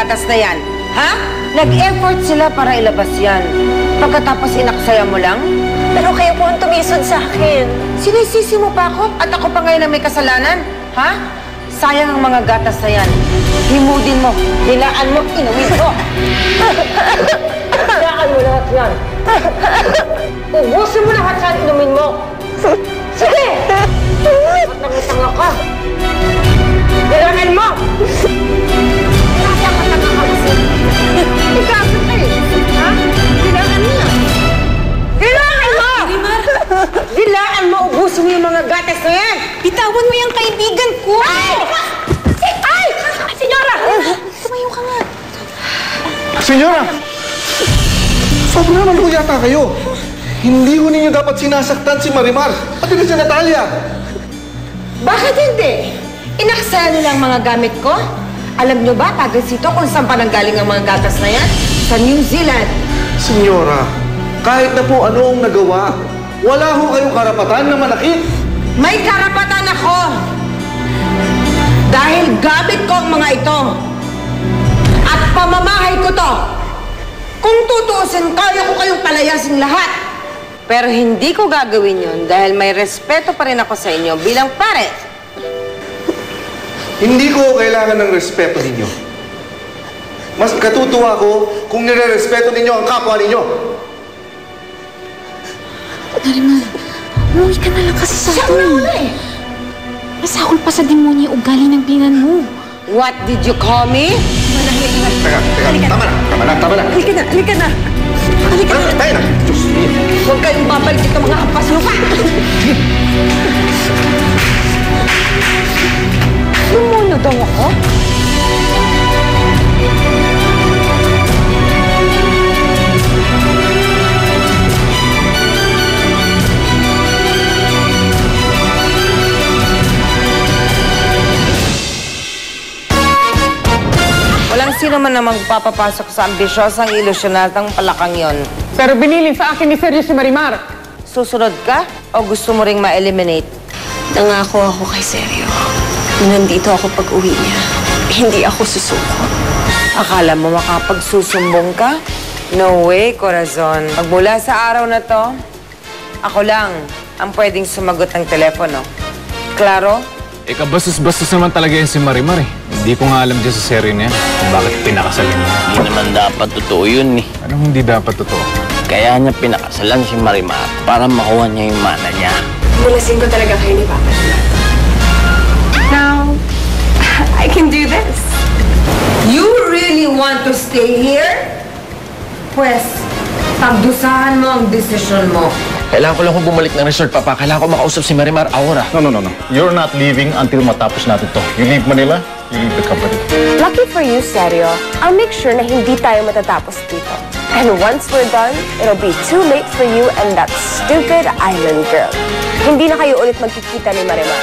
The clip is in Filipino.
gatas na yan? Ha? Nag-effort sila para ilabas yan. Pagkatapos inaksaya mo lang? Pero kayo po ang tumisod sa akin. Sinisisi mo pa ako at ako pa ngayon ang may kasalanan? Ha? Sayang ang mga gatas na yan. Himudin mo, hilaan mo, inumin mo. Hilaan mo lahat yan. Ubusin mo lahat yan, inumin mo. Sige! Matanga-tanga ka. Hilaan mo! Matanga-tanga ka kasi. Ikasot ka eh. Ha? Hilaan mo na. Hilaan mo! Hilaan mo, ubusin mo yung mga gatas na yan. Bitawan mo yung kaibigan ko! Ay! Ay! Senyora! Tumayo ka nga. Senyora! Sobra naman ho yata kayo. Hindi ho ninyo dapat sinasaktan si Marimar. Pati na si Natalia. Bakit hindi? Inaksaya nila ang mga gamit ko? Alam nyo ba, taga-sito kung saan pa nanggaling ang mga gatas na yan? Sa New Zealand. Senyora, kahit na po ano ang nagawa, wala ho kayong karapatan na manakit. May karapatan ako! Dahil gamit ko ang mga ito. At pamamahay ko to. Kung tutuusin, kaya ko kayong palayasin lahat. Pero hindi ko gagawin yun dahil may respeto pa rin ako sa inyo bilang pare. Hindi ko kailangan ng respeto ninyo. Mas katutuwa ko kung nire-respeto ninyo ang kapwa ninyo. Marimar, umuwi ka na lang kasi sa akin. Siya na eh. Masakol pa sa demonyo yung ugali ng binan mo. What did you call me? Teka, tama na. Halika na. Halika na. Tayo na. Diyos niyo. Huwag kayong babalik dito mga hampas lupa. Sumuno daw ako? Walang sino man na magpapapasok sa ambisyosang ilusyonatang palakang yon. Pero binilin sa akin ni Sergio si Marimar. Susunod ka o gusto mo ring ma-eliminate? Nangako ako kay Sergio. Nandito ako pag uwi niya. Hindi ako susuko. Akala mo makapagsusumbong ka? No way, corazon. Magmula sa araw na to, ako lang ang pwedeng sumagot ng telepono. Klaro? Kabastos-bastos naman talaga yan si Marimar eh. Hindi ko nga alam dyan sa serye niya kung bakit pinakasalan niya. Hindi naman dapat totoo yun eh. Anong hindi dapat totoo? Kaya niya pinakasalan si Marimar para makuha niya yung mana niya. Nalasin ko talaga kayo ni Papa Donato. Now, I can do this. You really want to stay here? Pues, pagdusahan mo ang desisyon mo. Kailangan ko lang kung bumalik ng resort, Papa. Kailangan ko makausap si Marimar Aura. No. You're not leaving until matapos natin to. You leave Manila, you leave the company. Lucky for you, Sergio. I'll make sure na hindi tayo matatapos dito. And once we're done, it'll be too late for you and that stupid island girl. Hindi na kayo ulit magkikita ni Marimar.